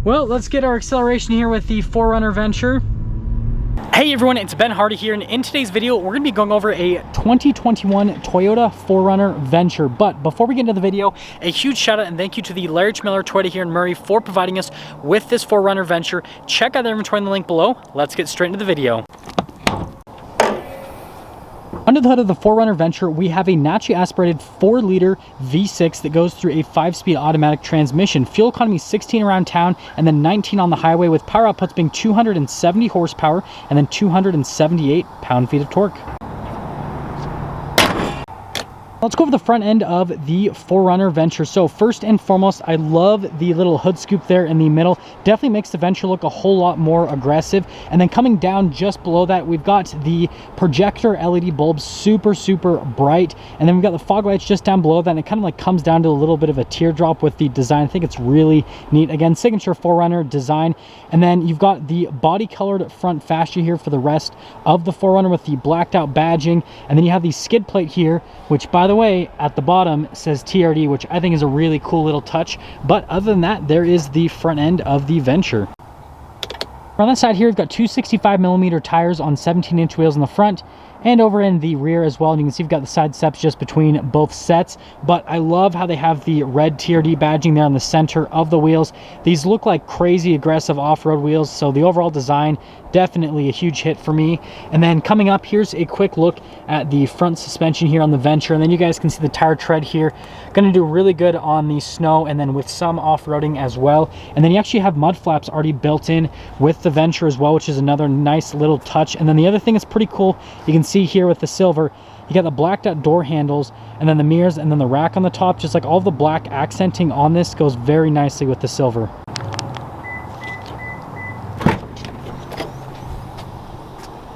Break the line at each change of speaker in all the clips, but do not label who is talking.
Well, let's get our acceleration here with the 4Runner Venture. Hey everyone, it's Ben Hardy here, and in today's video, we're gonna be going over a 2021 Toyota 4Runner Venture. But before we get into the video, a huge shout out and thank you to the Larry Miller Toyota here in Murray for providing us with this 4Runner Venture. Check out their inventory in the link below. Let's get straight into the video. Under the hood of the 4Runner Venture, we have a naturally aspirated 4-liter V6 that goes through a 5-speed automatic transmission. Fuel economy 16 around town and then 19 on the highway, with power outputs being 270 horsepower and then 278 pound-feet of torque. Let's go over the front end of the 4Runner Venture. So first and foremost, I love the little hood scoop there in the middle. Definitely makes the Venture look a whole lot more aggressive. And then coming down just below that, we've got the projector LED bulbs, super bright. And then we've got the fog lights just down below that, and it kind of like comes down to a little bit of a teardrop with the design. I think it's really neat. Again, signature 4Runner design. And then you've got the body colored front fascia here for the rest of the 4Runner with the blacked out badging. And then you have the skid plate here, which by the way, at the bottom says TRD, which I think is a really cool little touch. But other than that, there is the front end of the Venture. On that side here, we've got two 65mm tires on 17-inch wheels in the front and over in the rear as well. And you can see we've got the side steps just between both sets. But I love how they have the red TRD badging there on the center of the wheels. These look like crazy aggressive off-road wheels, so the overall design definitely a huge hit for me. And then coming up, here's a quick look at the front suspension here on the Venture, and then you guys can see the tire tread here. Going to do really good on the snow and then with some off-roading as well. And then you actually have mud flaps already built in with the Venture as well, which is another nice little touch. And then the other thing is pretty cool, you can see here with the silver, you got the blacked out door handles and then the mirrors and then the rack on the top. Just like all the black accenting on this goes very nicely with the silver.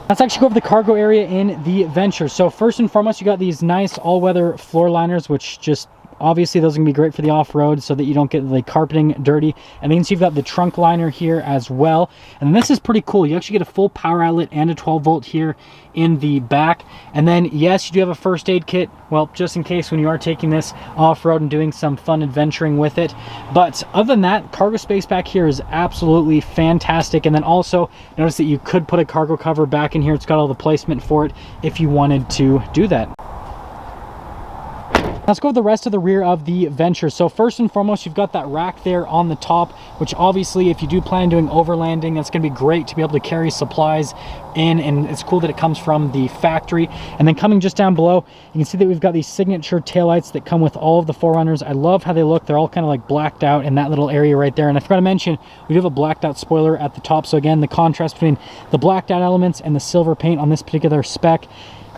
Let's actually go over the cargo area in the Venture. So first and foremost, you got these nice all-weather floor liners, which just obviously those are gonna be great for the off-road so that you don't get the carpeting dirty. And then you've got the trunk liner here as well. And this is pretty cool. You actually get a full power outlet and a 12-volt here in the back. And then yes, you do have a first aid kit, well, just in case when you are taking this off-road and doing some fun adventuring with it. But other than that, cargo space back here is absolutely fantastic. And then also notice that you could put a cargo cover back in here. It's got all the placement for it if you wanted to do that. Let's go with the rest of the rear of the Venture. So first and foremost, you've got that rack there on the top, which obviously if you do plan on doing overlanding, that's going to be great to be able to carry supplies in, and it's cool that it comes from the factory. And then coming just down below, you can see that we've got these signature taillights that come with all of the 4Runners. I love how they look. They're all kind of like blacked out in that little area right there. And I forgot to mention, we do have a blacked out spoiler at the top. So again, the contrast between the blacked out elements and the silver paint on this particular spec.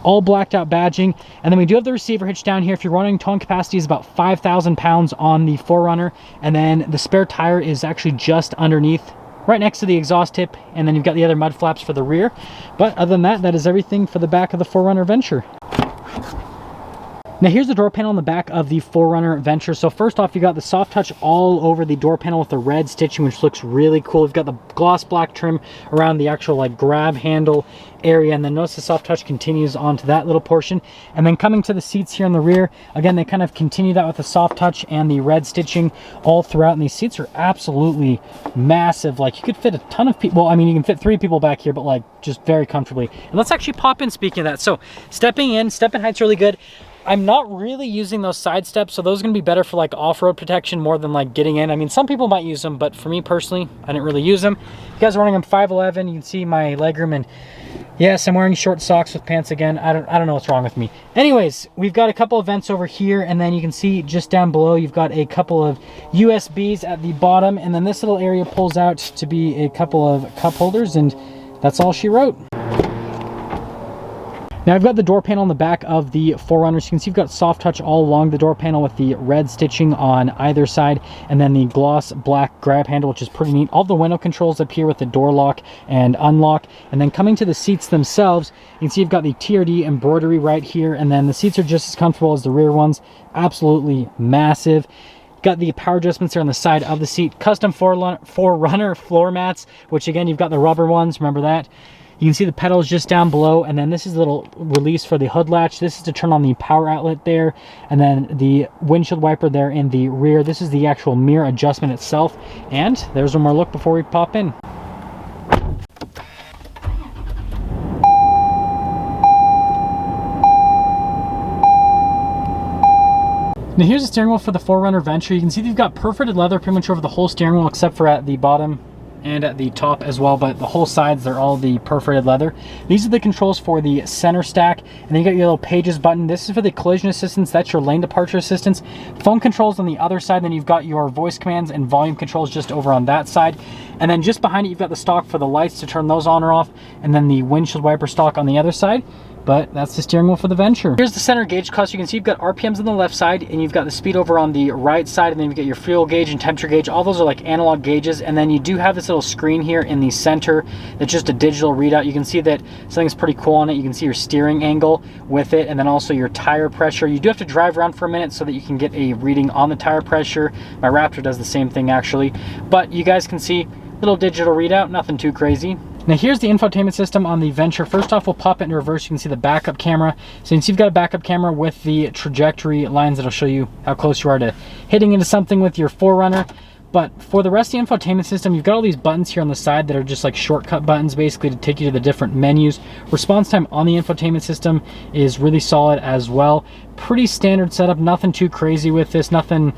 All blacked out badging. And then we do have the receiver hitch down here. If you're running towing capacity is about 5,000 pounds on the 4Runner, and then the spare tire is actually just underneath, right next to the exhaust tip, and then you've got the other mud flaps for the rear. But other than that, that is everything for the back of the 4Runner Venture. Now here's the door panel on the back of the 4Runner Venture. So first off, you got the soft touch all over the door panel with the red stitching, which looks really cool. You've got the gloss black trim around the actual like grab handle area, and then notice the soft touch continues onto that little portion. And then coming to the seats here in the rear, again, they kind of continue that with the soft touch and the red stitching all throughout. And these seats are absolutely massive. Like you could fit a ton of people. Well, I mean, you can fit 3 people back here, but like just very comfortably. And let's actually pop in, speaking of that. So stepping in, step-in height's really good. I'm not really using those side steps, so those are going to be better for like off-road protection more than like getting in. I mean, some people might use them, but for me personally, I didn't really use them. You guys are running them 5'11", you can see my legroom, and yes, I'm wearing short socks with pants again. I don't know what's wrong with me. Anyways, we've got a couple of vents over here, and then you can see just down below, you've got a couple of USBs at the bottom, and then this little area pulls out to be a couple of cup holders, and that's all she wrote. Now I've got the door panel on the back of the 4Runner. So you can see you've got soft touch all along the door panel with the red stitching on either side, and then the gloss black grab handle, which is pretty neat. All the window controls up here with the door lock and unlock. And then coming to the seats themselves, you can see you've got the TRD embroidery right here, and then the seats are just as comfortable as the rear ones. Absolutely massive. Got the power adjustments there on the side of the seat. Custom 4Runner floor mats, which again, you've got the rubber ones, remember that. You can see the pedals just down below, and then this is a little release for the hood latch. This is to turn on the power outlet there, and then the windshield wiper there in the rear. This is the actual mirror adjustment itself, and there's one more look before we pop in. Now here's the steering wheel for the 4Runner Venture. You can see they've got perforated leather pretty much over the whole steering wheel, except for at the bottom and at the top as well, but the whole sides, they're all the perforated leather. These are the controls for the center stack, and then you got your little pages button. This is for the collision assistance, that's your lane departure assistance. Phone controls on the other side, then you've got your voice commands and volume controls just over on that side. And then just behind it, you've got the stock for the lights to turn those on or off, and then the windshield wiper stock on the other side. But that's the steering wheel for the Venture. Here's the center gauge cluster. You can see you've got RPMs on the left side, and you've got the speed over on the right side, and then you've got your fuel gauge and temperature gauge. All those are like analog gauges, and then you do have this little screen here in the center that's just a digital readout. You can see that something's pretty cool on it. You can see your steering angle with it, and then also your tire pressure. You do have to drive around for a minute so that you can get a reading on the tire pressure. My Raptor does the same thing actually, but you guys can see little digital readout, nothing too crazy. Now here's the infotainment system on the Venture. First off, we'll pop it into reverse. You can see the backup camera. So you can see you've got a backup camera with the trajectory lines that'll show you how close you are to hitting into something with your 4Runner. But for the rest of the infotainment system, you've got all these buttons here on the side that are just like shortcut buttons, basically to take you to the different menus. Response time on the infotainment system is really solid as well. Pretty standard setup, nothing too crazy with this, nothing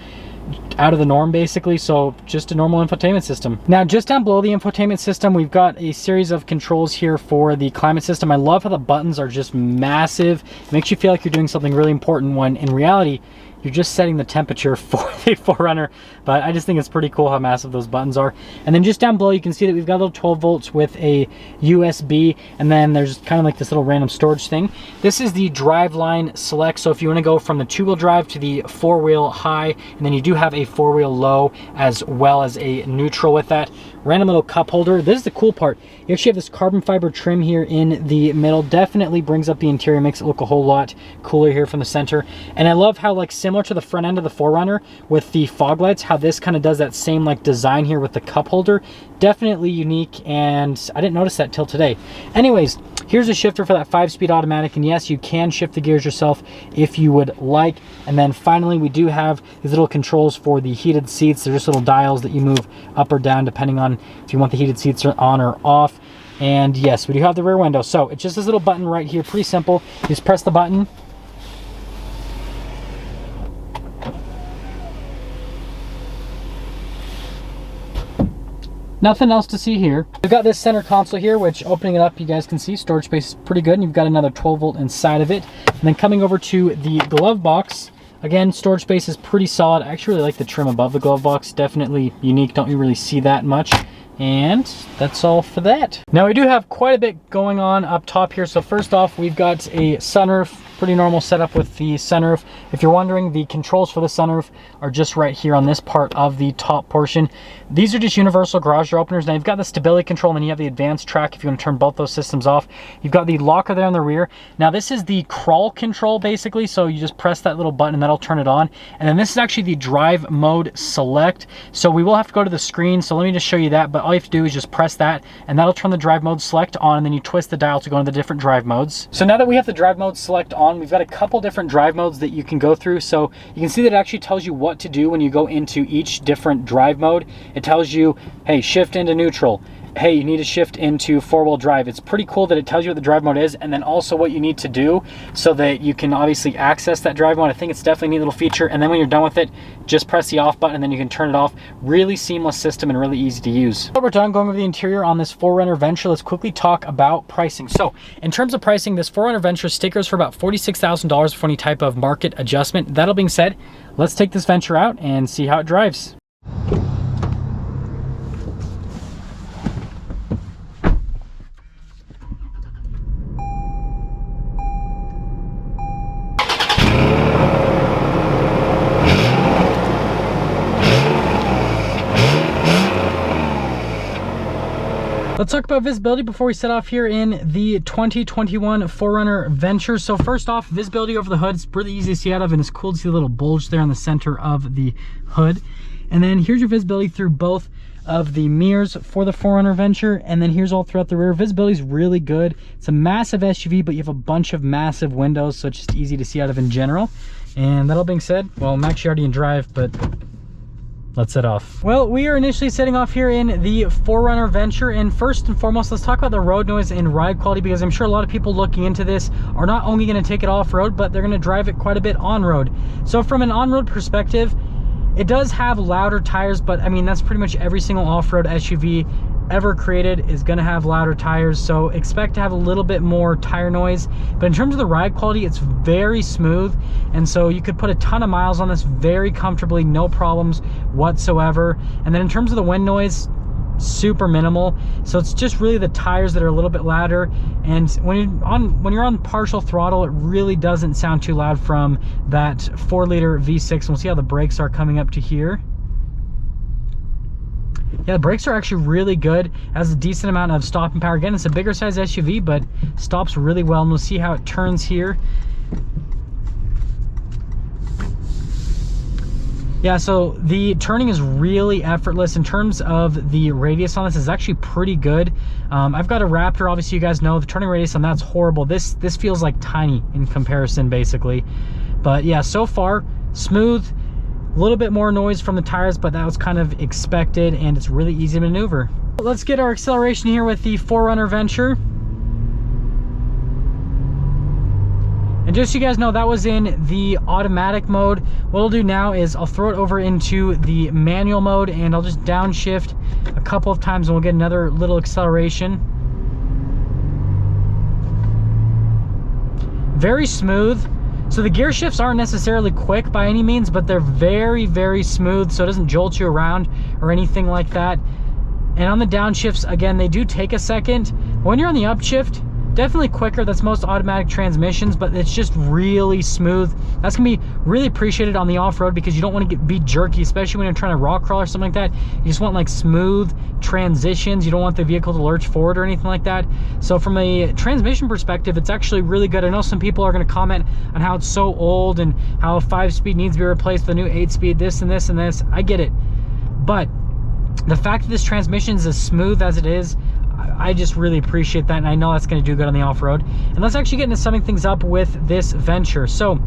out of the norm basically, so just a normal infotainment system. Now just down below the infotainment system, we've got a series of controls here for the climate system. I love how the buttons are just massive. It makes you feel like you're doing something really important when in reality you're just setting the temperature for the 4Runner, but I just think it's pretty cool how massive those buttons are. And then just down below, you can see that we've got a little 12 volts with a USB, and then there's kind of like this little random storage thing. This is the driveline select, so if you want to go from the 2-wheel drive to the 4-wheel high, and then you do have a 4-wheel low as well as a neutral with that. Random little cup holder. This is the cool part. You actually have this carbon fiber trim here in the middle. Definitely brings up the interior, makes it look a whole lot cooler here from the center. And I love how, like, similar to the front end of the 4Runner with the fog lights, how this kind of does that same like design here with the cup holder. Definitely unique, and I didn't notice that till today. Anyways, here's a shifter for that 5-speed automatic, and yes, you can shift the gears yourself if you would like. And then finally, we do have these little controls for the heated seats. They're just little dials that you move up or down depending on if you want the heated seats on or off. And yes, we do have the rear window. So it's just this little button right here, pretty simple. You just press the button. Nothing else to see here. We've got this center console here, which opening it up, you guys can see storage space is pretty good, and you've got another 12 volt inside of it. And then coming over to the glove box, again, storage space is pretty solid. I actually really like the trim above the glove box. Definitely unique, don't you really see that much. And that's all for that. Now we do have quite a bit going on up top here. So first off, we've got a sunroof, pretty normal setup with the sunroof. If you're wondering, the controls for the sunroof are just right here on this part of the top portion. These are just universal garage door openers. Now you've got the stability control, and then you have the advanced track if you want to turn both those systems off. You've got the locker there in the rear. Now this is the crawl control basically, so you just press that little button and that'll turn it on. And then this is actually the drive mode select. So we will have to go to the screen, so let me just show you that, but all you have to do is just press that and that'll turn the drive mode select on, and then you twist the dial to go into the different drive modes. So now that we have the drive mode select on, we've got a couple different drive modes that you can go through. So you can see that it actually tells you what to do when you go into each different drive mode. It tells you, hey, shift into neutral. Hey, you need to shift into 4-wheel drive. It's pretty cool that it tells you what the drive mode is, and then also what you need to do so that you can obviously access that drive mode. I think it's definitely a neat little feature. And then when you're done with it, just press the off button and then you can turn it off. Really seamless system and really easy to use. So we're done going over the interior on this 4Runner Venture. Let's quickly talk about pricing. So in terms of pricing, this 4Runner Venture stickers for about $46,000 for any type of market adjustment. That all being said, let's take this Venture out and see how it drives. Let's talk about visibility before we set off here in the 2021 4Runner Venture. So first off, visibility over the hood is really easy to see out of, and it's cool to see the little bulge there on the center of the hood. And then here's your visibility through both of the mirrors for the 4Runner Venture, and then here's all throughout the rear. Visibility is really good. It's a massive SUV, but you have a bunch of massive windows, so it's just easy to see out of in general. And that all being said, well, I'm actually already in drive, but let's set off. Well, we are initially setting off here in the 4Runner Venture, and first and foremost, let's talk about the road noise and ride quality, because I'm sure a lot of people looking into this are not only going to take it off-road, but they're going to drive it quite a bit on-road. So from an on-road perspective, it does have louder tires, but I mean, that's pretty much every single off-road SUV ever created is going to have louder tires, so expect to have a little bit more tire noise. But in terms of the ride quality, it's very smooth, and so you could put a ton of miles on this very comfortably, no problems whatsoever. And then in terms of the wind noise, super minimal. So it's just really the tires that are a little bit louder, and when you're on partial throttle, it really doesn't sound too loud from that 4-liter V6. And we'll see how the brakes are coming up to here. Yeah, the brakes are actually really good. Has a decent amount of stopping power. Again, it's a bigger size SUV, but stops really well, and we'll see how it turns here. Yeah, so the turning is really effortless. In terms of the radius on this, is actually pretty good. I've got a Raptor, obviously you guys know the turning radius on that's horrible. This feels like tiny in comparison, basically. But yeah, so far smooth. A little bit more noise from the tires, but that was kind of expected, and it's really easy to maneuver. Let's get our acceleration here with the 4Runner Venture. And just so you guys know, that was in the automatic mode. What I'll do now is I'll throw it over into the manual mode, and I'll just downshift a couple of times, and we'll get another little acceleration. Very smooth. So the gear shifts aren't necessarily quick by any means, but they're very, very smooth, so it doesn't jolt you around or anything like that. And on the downshifts, again, they do take a second. When you're on the upshift, definitely quicker. That's most automatic transmissions, but it's just really smooth. That's gonna be really appreciated on the off-road, because you don't want to be jerky, especially when you're trying to rock crawl or something like that. You just want like smooth transitions. You don't want the vehicle to lurch forward or anything like that. So from a transmission perspective, it's actually really good. I know some people are going to comment on how it's so old and how a 5-speed needs to be replaced with a new 8-speed, this and this and this. I get it, but the fact that this transmission is as smooth as it is, I just really appreciate that, and I know that's going to do good on the off-road. And let's actually get into summing things up with this Venture. So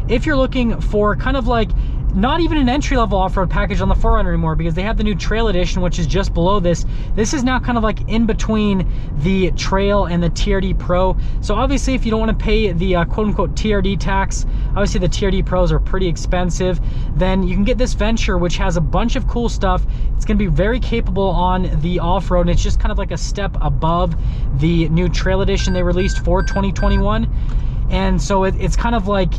if you're looking for kind of like not even an entry-level off-road package on the 4Runner anymore, because they have the new Trail Edition, which is just below this. This is now kind of like in between the Trail and the TRD Pro. So obviously, if you don't want to pay the quote-unquote TRD tax, obviously the TRD Pros are pretty expensive, then you can get this Venture, which has a bunch of cool stuff. It's going to be very capable on the off-road, and it's just kind of like a step above the new Trail Edition they released for 2021. And so it's kind of like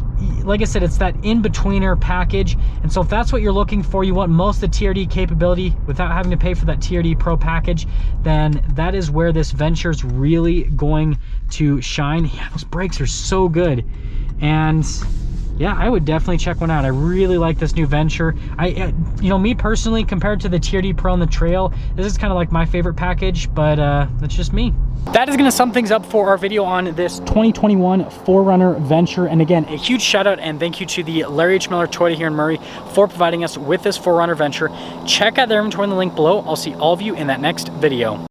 I said, it's that in-betweener package. And so if that's what you're looking for, you want most of the TRD capability without having to pay for that TRD Pro package, then that is where this Venture is really going to shine. Yeah, those brakes are so good. And yeah, I would definitely check one out. I really like this new Venture. You know, me personally, compared to the TRD Pro and the Trail, this is kind of like my favorite package, but that's just me. That is going to sum things up for our video on this 2021 4Runner Venture. And again, a huge shout out and thank you to the Larry H. Miller Toyota here in Murray for providing us with this 4Runner Venture. Check out their inventory in the link below. I'll see all of you in that next video.